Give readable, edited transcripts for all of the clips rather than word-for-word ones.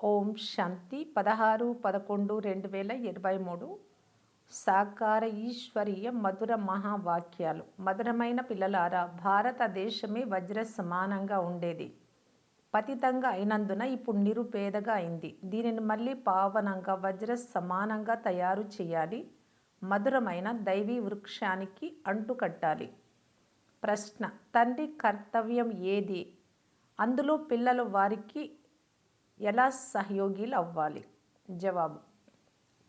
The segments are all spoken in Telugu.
ఓం శాంతి 16/11/2023 సాకార ఈశ్వరీయ మధుర మహావాక్యాలు. మధురమైన పిల్లలారా, భారతదేశమే వజ్ర సమానంగా ఉండేది. పతితంగా అయినందున ఇప్పుడు నిరుపేదగా అయింది. దీనిని మళ్ళీ పావనంగా వజ్ర సమానంగా తయారు చేయాలి. మధురమైన దైవీ వృక్షానికి అంటుకట్టాలి. ప్రశ్న: తండ్రి కర్తవ్యం ఏది? అందులో పిల్లలు వారికి ఎలా సహయోగిలు అవ్వాలి? జవాబు: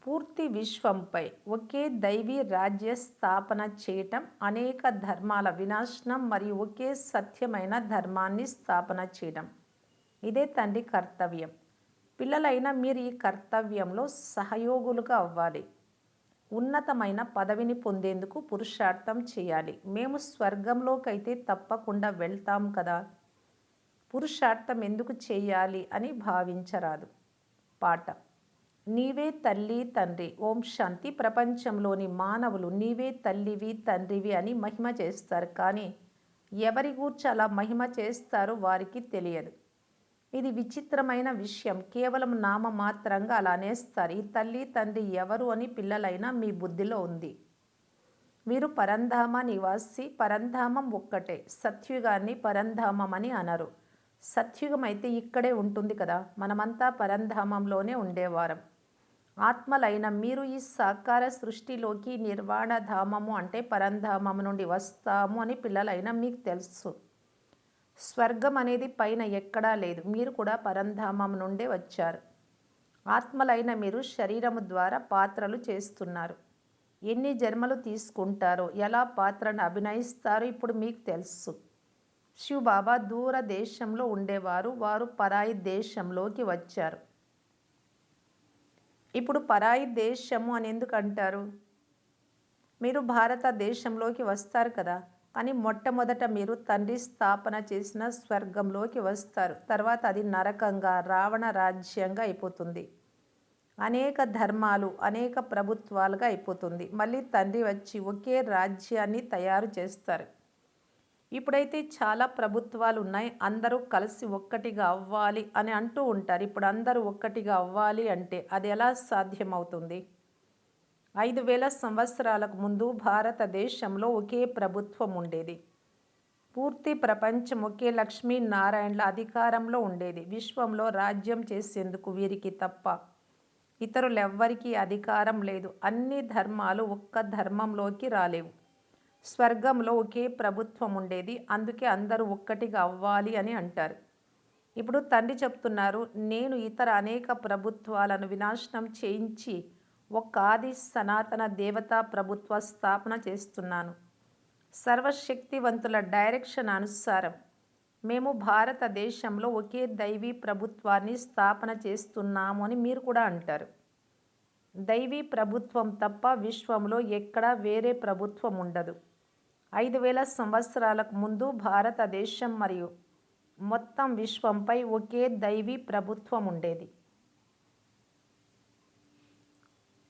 పూర్తి విశ్వంపై ఒకే దైవీ రాజ్య స్థాపన చేయటం, అనేక ధర్మాల వినాశనం మరియు ఒకే సత్యమైన ధర్మాన్ని స్థాపన చేయడం. ఇదే తండ్రి కర్తవ్యం. పిల్లలైన మీరు ఈ కర్తవ్యంలో సహయోగులుగా అవ్వాలి. ఉన్నతమైన పదవిని పొందేందుకు పురుషార్థం చేయాలి. మేము స్వర్గంలోకైతే తప్పకుండా వెళ్తాం కదా, పురుషార్థం ఎందుకు చేయాలి అని భావించరాదు. పాట: నీవే తల్లి తండ్రి. ఓం శాంతి. ప్రపంచంలోని మానవులు నీవే తల్లివి తండ్రివి అని మహిమ చేస్తారు. కానీ ఎవరి గూర్చి అలా మహిమ చేస్తారో వారికి తెలియదు. ఇది విచిత్రమైన విషయం. కేవలం నామమాత్రంగా అలా అనేస్తారు. ఈ తల్లి తండ్రి ఎవరు అని పిల్లలైనా మీ బుద్ధిలో ఉంది. మీరు పరంధామ నివాసి. పరంధామం ఒక్కటే. సత్యుగాన్ని పరంధామం అని అనరు. సత్యుగం అయితే ఇక్కడే ఉంటుంది కదా. మనమంతా పరంధామంలోనే ఉండేవారం. ఆత్మలైన మీరు ఈ సాకార సృష్టిలోకి నిర్వాణ ధామము అంటే పరంధామము నుండి వస్తాము అని పిల్లలైన మీకు తెలుసు. స్వర్గం అనేది పైన ఎక్కడా లేదు. మీరు కూడా పరంధామం నుండే వచ్చారు. ఆత్మలైన మీరు శరీరము ద్వారా పాత్రలు చేస్తున్నారు. ఎన్ని జన్మలు తీసుకుంటారో, ఎలా పాత్రను అభినయిస్తారో ఇప్పుడు మీకు తెలుసు. శివబాబా దూర దేశంలో ఉండేవారు. వారు పరాయి దేశంలోకి వచ్చారు. ఇప్పుడు పరాయి దేశము అని ఎందుకు అంటారు? మీరు భారతదేశంలోకి వస్తారు కదా. కానీ మొట్టమొదట మీరు తండ్రి స్థాపన చేసిన స్వర్గంలోకి వస్తారు. తర్వాత అది నరకంగా, రావణ రాజ్యంగా అయిపోతుంది. అనేక ధర్మాలు, అనేక ప్రభుత్వాలుగా అయిపోతుంది. మళ్ళీ తండ్రి వచ్చి ఒకే రాజ్యాన్ని తయారు చేస్తారు. ఇప్పుడైతే చాలా ప్రభుత్వాలు ఉన్నాయి. అందరూ కలిసి ఒక్కటిగా అవ్వాలి అని అంటూ ఉంటారు. ఇప్పుడు అందరూ ఒక్కటిగా అవ్వాలి అంటే అది ఎలా సాధ్యమవుతుంది? 5000 సంవత్సరాలకు ముందు భారతదేశంలో ఒకే ప్రభుత్వం ఉండేది. పూర్తి ప్రపంచం ఒకే లక్ష్మీనారాయణల అధికారంలో ఉండేది. విశ్వంలో రాజ్యం చేసేందుకు వీరికి తప్ప ఇతరులెవ్వరికీ అధికారం లేదు. అన్ని ధర్మాలు ఒక్క ధర్మంలోకి రాలేవు. స్వర్గంలో ఒకే ప్రభుత్వం ఉండేది. అందుకే అందరూ ఒక్కటిగా అవ్వాలి అని అంటారు. ఇప్పుడు తండ్రి చెప్తున్నారు, నేను ఇతర అనేక ప్రభుత్వాలను వినాశనం చేయించి ఒక్క ఆది సనాతన దేవతా ప్రభుత్వ స్థాపన చేస్తున్నాను. సర్వశక్తివంతుల డైరెక్షన్ అనుసారం మేము భారతదేశంలో ఒకే దైవీ ప్రభుత్వాన్ని స్థాపన చేస్తున్నాము అని మీరు కూడా అంటారు. దైవీ ప్రభుత్వం తప్ప విశ్వంలో ఎక్కడా వేరే ప్రభుత్వం ఉండదు. 5000 సంవత్సరాలకు ముందు భారతదేశం మరియు మొత్తం విశ్వంపై ఒకే దైవీ ప్రభుత్వం ఉండేది.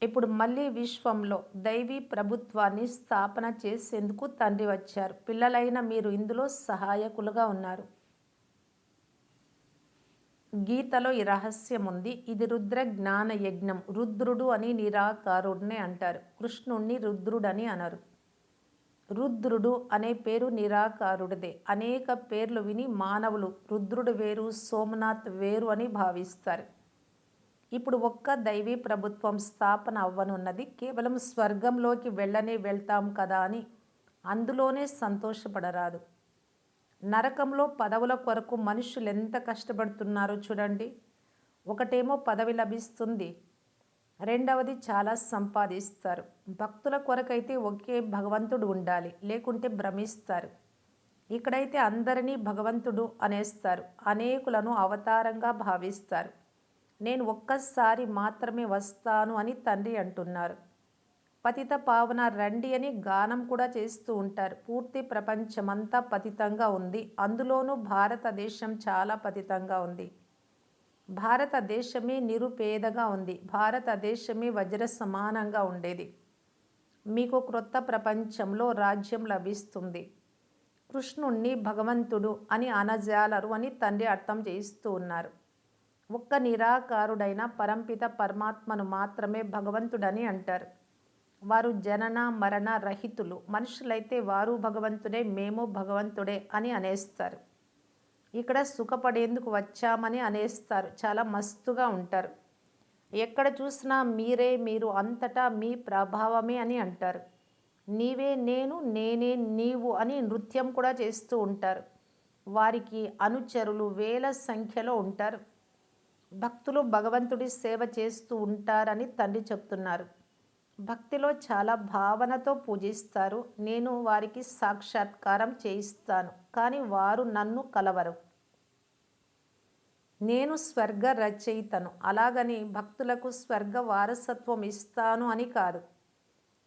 ఇప్పుడు మళ్ళీ విశ్వంలో దైవీ ప్రభుత్వాన్ని స్థాపన చేసేందుకు తండ్రి వచ్చారు. పిల్లలైన మీరు ఇందులో సహాయకులుగా ఉన్నారు. గీతలో ఈ రహస్యం ఉంది. ఇది రుద్ర జ్ఞాన యజ్ఞం. రుద్రుడు అని నిరాకారుడినే అంటారు. కృష్ణుణ్ణి రుద్రుడని అనరు. రుద్రుడు అనే పేరు నిరాకారుడిదే. అనేక పేర్లు విని మానవులు రుద్రుడు వేరు, సోమనాథ్ వేరు అని భావిస్తారు. ఇప్పుడు ఒక్క దైవీ ప్రభుత్వం స్థాపన అవ్వనున్నది. కేవలం స్వర్గంలోకి వెళ్ళనే వెళ్తాం కదా అని అందులోనే సంతోషపడరాదు. నరకంలో పదవుల కొరకు మనుషులు ఎంత కష్టపడుతున్నారో చూడండి. ఒకటేమో పదవి లభిస్తుంది, రెండవది చాలా సంపాదిస్తారు. భక్తుల కొరకైతే ఒకే భగవంతుడు ఉండాలి, లేకుంటే భ్రమిస్తారు. ఇక్కడైతే అందరినీ భగవంతుడు అనేస్తారు. అనేకులను అవతారంగా భావిస్తారు. నేను ఒక్కసారి మాత్రమే వస్తాను అని తండ్రి అంటున్నారు. పతిత పావన రండి అని గానం కూడా చేస్తూ ఉంటారు. పూర్తి ప్రపంచమంతా పతితంగా ఉంది. అందులోనూ భారతదేశం చాలా పతితంగా ఉంది. భారతదేశమే నిరుపేదగా ఉంది. భారతదేశమే వజ్ర సమానంగా ఉండేది. మీకు క్రొత్త ప్రపంచంలో రాజ్యం లభిస్తుంది. కృష్ణుణ్ణి భగవంతుడు అని అనజాలరు అని తండ్రి అర్థం చేయిస్తూ ఉన్నారు. ఒక్క నిరాకారుడైన పరంపిత పరమాత్మను మాత్రమే భగవంతుడని అంటారు. వారు జనన మరణ రహితులు. మనుషులైతే వారు భగవంతుడే, మేము భగవంతుడే అని అనేస్తారు. ఇక్కడ సుఖపడేందుకు వచ్చామని అనేస్తారు. చాలా మస్తుగా ఉంటారు. ఎక్కడ చూసినా మీరే మీరు, అంతటా మీ ప్రభావమే అని అంటారు. నీవే నేను, నేనే నీవు అని నృత్యం కూడా చేస్తూ ఉంటారు. వారికి అనుచరులు వేల సంఖ్యలో ఉంటారు. భక్తులు భగవంతుడి సేవ చేస్తూ ఉంటారని తండ్రి చెప్తున్నారు. భక్తిలో చాలా భావనతో పూజిస్తారు. నేను వారికి సాక్షాత్కారం చేయిస్తాను, కానీ వారు నన్ను కలవరు. నేను స్వర్గ రచయితను, అలాగని భక్తులకు స్వర్గ వారసత్వం ఇస్తాను అని కాదు.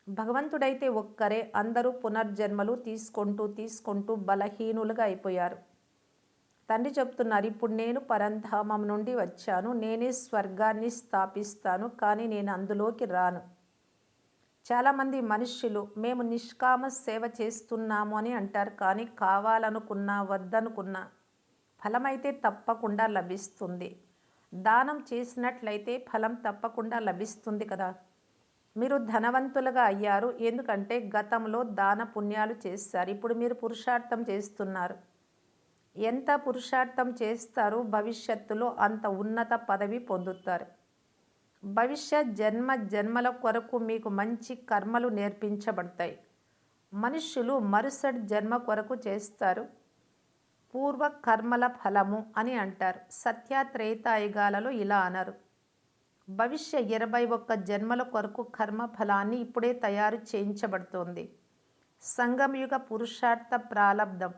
భగవంతుడైతే ఒక్కరే. అందరూ పునర్జన్మలు తీసుకుంటూ బలహీనులుగా అయిపోయారు. తండ్రి చెప్తున్నారు, ఇప్పుడు నేను పరంధామం నుండి వచ్చాను, నేనే స్వర్గాన్ని స్థాపిస్తాను, కానీ నేను అందులోకి రాను. చాలామంది మనుష్యులు మేము నిష్కామ సేవ చేస్తున్నాము అని అంటారు. కానీ కావాలనుకున్నా వద్దనుకున్నా ఫలమైతే తప్పకుండా లభిస్తుంది. దానం చేసినట్లయితే ఫలం తప్పకుండా లభిస్తుంది కదా. మీరు ధనవంతులుగా అయ్యారు ఎందుకంటే గతంలో దాన పుణ్యాలు చేశారు. ఇప్పుడు మీరు పురుషార్థం చేస్తున్నారు. ఎంత పురుషార్థం చేస్తారో భవిష్యత్తులో అంత ఉన్నత పదవి పొందుతారు. భవిష్యత్ జన్మల కొరకు మీకు మంచి కర్మలు నేర్పించబడతాయి. మనుష్యులు మరుసటి జన్మ కొరకు చేస్తారు. పూర్వ కర్మల ఫలము అని అంటారు. సత్యత్రేతాయుగాలలో ఇలా అనరు. భవిష్య 21 జన్మల కొరకు కర్మ ఫలాన్ని ఇప్పుడే తయారు చేయించబడుతోంది. సంగమయుగ పురుషార్థ ప్రాలబ్ధం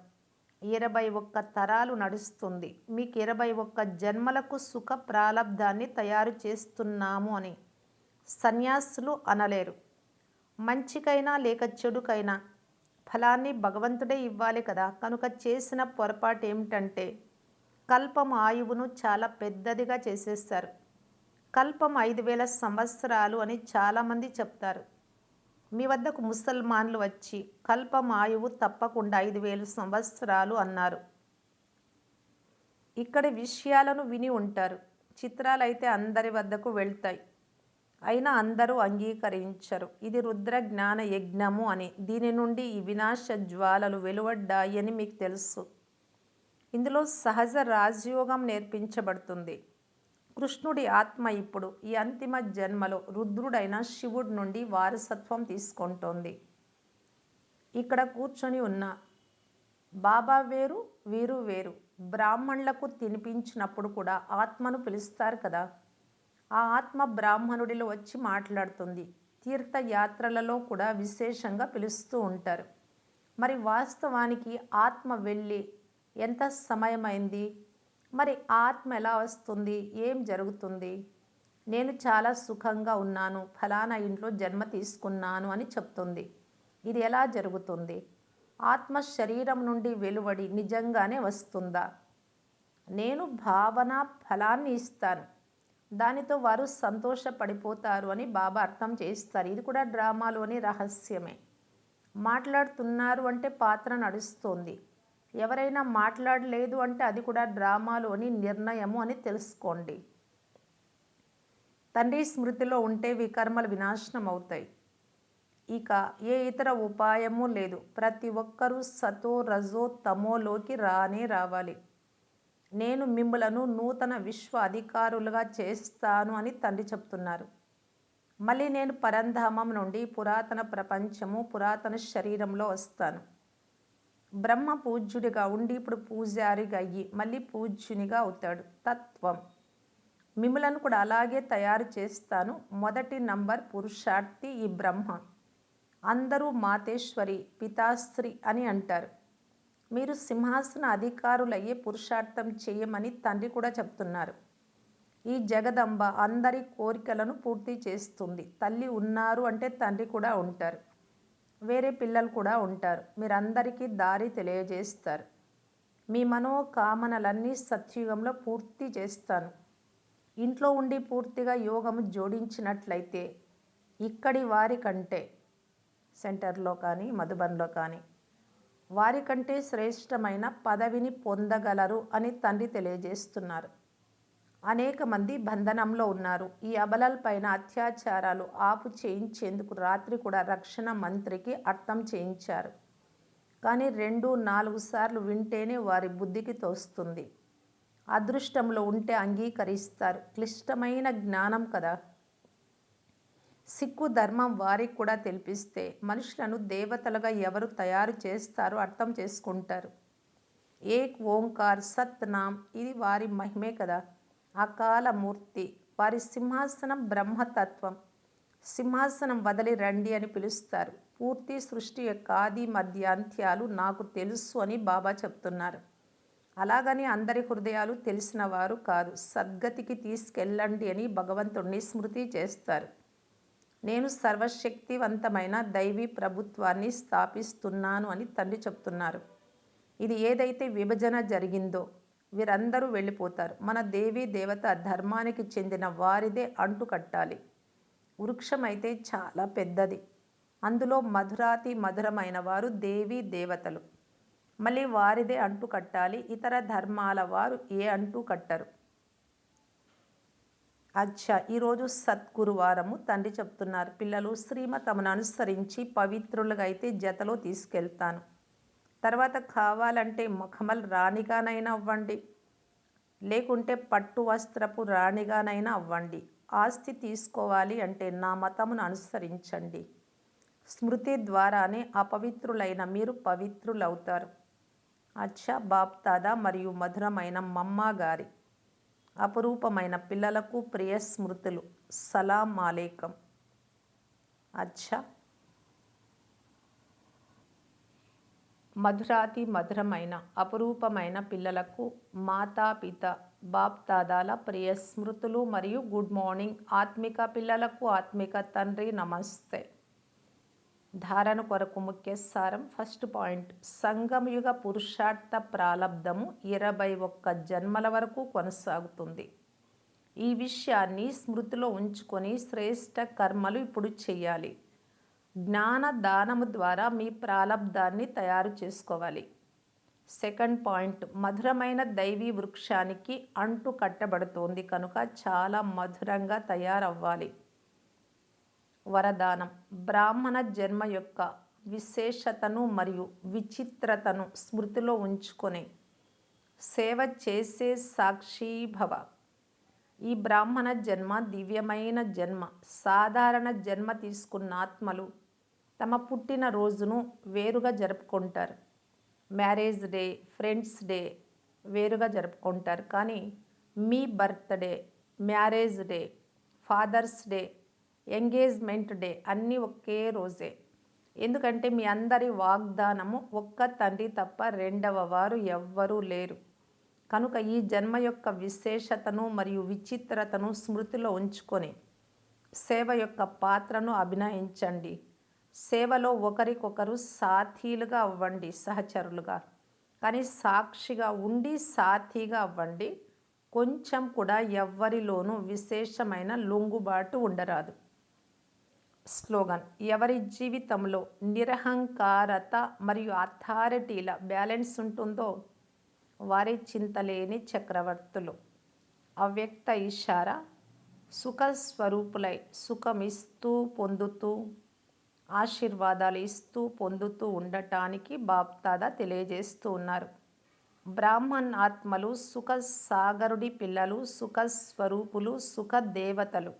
21 తరాలు నడుస్తుంది. మీకు 21 జన్మలకు సుఖ ప్రాలబ్ధాన్ని తయారు చేస్తున్నాము అని సన్యాసులు అనలేరు. మంచికైనా లేక చెడుకైనా ఫలాన్ని భగవంతుడే ఇవ్వాలి కదా. కనుక చేసిన పొరపాటు ఏమిటంటే కల్పం ఆయువును చాలా పెద్దదిగా చేసేస్తారు. కల్పం 5000 సంవత్సరాలు అని చాలామంది చెప్తారు. మీ వద్దకు ముసల్మాన్లు వచ్చి కల్పం ఆయువు తప్పకుండా 5000 సంవత్సరాలు అన్నారు. ఇక్కడ విషయాలను విని ఉంటారు. చిత్రాలైతే అందరి వద్దకు వెళ్తాయి. అయినా అందరూ అంగీకరించరు. ఇది రుద్ర జ్ఞాన యజ్ఞము అని, దీని నుండి ఈ వినాశ జ్వాలలు వెలువడ్డాయి అని మీకు తెలుసు. ఇందులో సహజ రాజయోగం నేర్పించబడుతుంది. కృష్ణుడి ఆత్మ ఇప్పుడు ఈ అంతిమ జన్మలో రుద్రుడైన శివుడి నుండి వారసత్వం తీసుకుంటోంది. ఇక్కడ కూర్చొని ఉన్న బాబా వేరు, వీరు వేరు. బ్రాహ్మణులకు తినిపించినప్పుడు కూడా ఆత్మను పిలుస్తారు కదా. ఆ ఆత్మ బ్రాహ్మణుడిలో వచ్చి మాట్లాడుతుంది. తీర్థయాత్రలలో కూడా విశేషంగా పిలుస్తూ ఉంటారు. మరి వాస్తవానికి ఆత్మ వెళ్ళి ఎంత సమయమైంది? మరి ఆత్మ ఎలా వస్తుంది? ఏం జరుగుతుంది? నేను చాలా సుఖంగా ఉన్నాను, ఫలానా ఇంట్లో జన్మ తీసుకున్నాను అని చెప్తుంది. ఇది ఎలా జరుగుతుంది? ఆత్మ శరీరం నుండి వెలువడి నిజంగానే వస్తుందా? నేను భావన ఫలాన్ని ఇస్తాను, దానితో వారు సంతోషపడిపోతారు అని బాబా అర్థం చేస్తారు. ఇది కూడా డ్రామాలోని రహస్యమే. మాట్లాడుతున్నారు అంటే పాత్ర నడుస్తోంది. ఎవరైనా మాట్లాడలేదు అంటే అది కూడా డ్రామాలోని నిర్ణయము అని తెలుసుకోండి. తండ్రి స్మృతిలో ఉంటే వికర్మలు వినాశనం అవుతాయి. ఇక ఏ ఇతర ఉపాయము లేదు. ప్రతి ఒక్కరూ సతో రజో తమోలోకి రావాలి. నేను మిమ్ములను నూతన విశ్వ అధికారులుగా చేస్తాను అని తండ్రి చెప్తున్నారు. మళ్ళీ నేను పరంధామం నుండి పురాతన ప్రపంచము, పురాతన శరీరంలో వస్తాను. బ్రహ్మ పూజ్యుడిగా ఉండి ఇప్పుడు పూజారిగా అయ్యి మళ్ళీ పూజ్యునిగా అవుతాడు. తత్వం మిమ్ములను కూడా అలాగే తయారు చేస్తాను. మొదటి నంబర్ పురుషార్థి ఈ బ్రహ్మ. అందరూ మాతేశ్వరి, పితాశ్రీ అని అంటారు. మీరు సింహాసన అధికారులయ్యే పురుషార్థం చేయమని తండ్రి కూడా చెప్తున్నారు. ఈ జగదంబ అందరి కోరికలను పూర్తి చేస్తుంది. తల్లి ఉన్నారు అంటే తండ్రి కూడా ఉంటారు. వేరే పిల్లలు కూడా ఉంటారు. మీరందరికీ దారి తెలియజేస్తారు. మీ మనోకామనలన్నీ సత్యుగంలో పూర్తి చేస్తాను. ఇంట్లో ఉండి పూర్తిగా యోగము జోడించినట్లయితే ఇక్కడి వారి కంటే, సెంటర్లో కానీ మధుబన్లో కానీ, వారికంటే శ్రేష్టమైన పదవిని పొందగలరు అని తండ్రి తెలియజేస్తున్నారు. అనేక మంది బంధనంలో ఉన్నారు. ఈ అబలలపైన అత్యాచారాలు ఆపు చేయించేందుకు రాత్రి కూడా రక్షణ మంత్రికి అర్థం చేయించారు. కానీ 2-4 సార్లు వింటేనే వారి బుద్ధికి తోస్తుంది. అదృష్టంలో ఉంటే అంగీకరిస్తారు. క్లిష్టమైన జ్ఞానం కదా. సిక్కు ధర్మం వారికి కూడా తెలిపిస్తే మనుషులను దేవతలుగా ఎవరు తయారు చేస్తారో అర్థం చేసుకుంటారు. ఏక్ ఓంకార్ సత్ నామ్, ఇది వారి మహిమే కదా. అకాలమూర్తి, వారి సింహాసనం బ్రహ్మతత్వం. సింహాసనం వదిలి రండి అని పిలుస్తారు. పూర్తి సృష్టి యొక్క ఆది మధ్య అంత్యాలు నాకు తెలుసు అని బాబా చెప్తున్నారు. అలాగని అందరి హృదయాలు తెలిసిన వారు కాదు. సద్గతికి తీసుకెళ్ళండి అని భగవంతుడిని స్మృతి చేస్తారు. నేను సర్వశక్తివంతమైన దైవీ ప్రభుత్వాన్ని స్థాపిస్తున్నాను అని తండ్రి చెప్తున్నారు. ఇది ఏదైతే విభజన జరిగిందో వీరందరూ వెళ్ళిపోతారు. మన దేవీ దేవత ధర్మానికి చెందిన వారిదే అంటు కట్టాలి. వృక్షం అయితే చాలా పెద్దది. అందులో మధురాతి మధురమైన వారు దేవీ దేవతలు. మళ్ళీ వారిదే అంటు కట్టాలి. ఇతర ధర్మాల వారు ఏ అంటు కట్టరు. అచ్చా, ఈరోజు సద్గురువారము. తండ్రి చెప్తున్నారు, పిల్లలు శ్రీమతమును అనుసరించి పవిత్రులుగా అయితే జతలో తీసుకెళ్తాను. తర్వాత కావాలంటే మఖమల్ రాణిగానైనా అవ్వండి, లేకుంటే పట్టు వస్త్రపు రాణిగానైనా అవ్వండి. ఆస్తి తీసుకోవాలి అంటే నా మతమును అనుసరించండి. స్మృతి ద్వారానే అపవిత్రులైన మీరు పవిత్రులవుతారు. అచ్చా, బాప్ దాదా మరియు మధురమైన మమ్మ గారి అపురూపమైన పిల్లలకు ప్రియ స్మృతులు. సలాం అలైకం. అచ్చా, మధురాతి మధురమైన అపురూపమైన పిల్లలకు మాతాపిత బాప్ దాదాల ప్రియ స్మృతులు మరియు గుడ్ మార్నింగ్. ఆత్మిక పిల్లలకు ఆత్మిక తండ్రి నమస్తే. ధారణ కొరకు ముఖ్య సారం. ఫస్ట్ పాయింట్, సంగమయుగ పురుషార్థ ప్రాలబ్ధము 21 జన్మల వరకు కొనసాగుతుంది. ఈ విషయాన్ని స్మృతిలో ఉంచుకొని శ్రేష్ఠ కర్మలు ఇప్పుడు చేయాలి. జ్ఞాన దానము ద్వారా మీ ప్రాలబ్ధాన్ని తయారు చేసుకోవాలి. సెకండ్ పాయింట్, మధురమైన దైవీ వృక్షానికి అంటు కట్టబడుతోంది కనుక చాలా మధురంగా తయారవ్వాలి. వరదానం, బ్రాహ్మణ జన్మ యొక్క విశేషతను మరియు విచిత్రతను స్మృతిలో ఉంచుకొని సేవ చేసే సాక్షీభవ. ఈ బ్రాహ్మణ జన్మ దివ్యమైన జన్మ. సాధారణ జన్మ తీసుకున్న ఆత్మలు తమ పుట్టిన రోజును వేరుగా జరుపుకుంటారు. మ్యారేజ్ డే, ఫ్రెండ్స్ డే వేరుగా జరుపుకుంటారు. కానీ మీ birthday, marriage day, father's day, engagement day అన్నీ ఒకే రోజే. ఎందుకంటే మీ అందరి వాగ్దానము ఒక్క తండ్రి తప్ప రెండవ వారు ఎవ్వరూ లేరు. కనుక ఈ జన్మ యొక్క విశేషతను మరియు విచిత్రతను స్మృతిలో ఉంచుకొని సేవ యొక్క పాత్రను అభినయించండి. సేవలో ఒకరికొకరు సాథీలుగా అవ్వండి, సహచరులుగా. కానీ సాక్షిగా ఉండి సాథీగా అవ్వండి. కొంచెం కూడా ఎవ్వరిలోనూ విశేషమైన లొంగుబాటు ఉండరాదు. స్లోగన్, ఎవరి జీవితంలో నిరహంకారత మరియు అథారిటీల బ్యాలెన్స్ ఉంటుందో వారి చింతలేని చక్రవర్తులు. అవ్యక్త ఇషారా, సుఖస్వరూపులై సుఖమిస్తూ పొందుతూ ఆశీర్వాదాలు ఇస్తూ పొందుతూ ఉండటానికి బాప్ దాదా తెలియజేస్తూ ఉన్నారు. బ్రాహ్మణ్ ఆత్మలు సుఖ సాగరుడి పిల్లలు, సుఖ స్వరూపులు, సుఖ దేవతలు.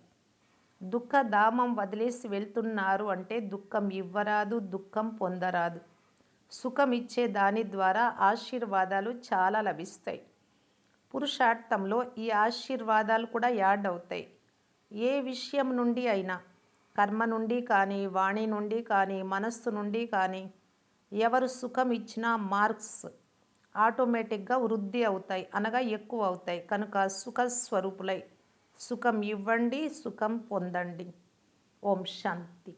దుఃఖధామం వదిలేసి వెళ్తున్నారు అంటే దుఃఖం ఇవ్వరాదు, దుఃఖం పొందరాదు. సుఖం ఇచ్చే దాని ద్వారా ఆశీర్వాదాలు చాలా లభిస్తాయి. పురుషార్థంలో ఈ ఆశీర్వాదాలు కూడా యాడ్ అవుతాయి. ఏ విషయం నుండి అయినా, కర్మ నుండి కానీ, వాణి నుండి కానీ, మనస్సు నుండి కానీ ఎవరు సుఖం ఇచ్చినా మార్క్స్ ఆటోమేటిక్గా వృద్ధి అవుతాయి, అనగా ఎక్కువ అవుతాయి. కనుక సుఖస్వరూపులై సుఖం ఇవ్వండి, సుఖం పొందండి. ఓం శాంతి.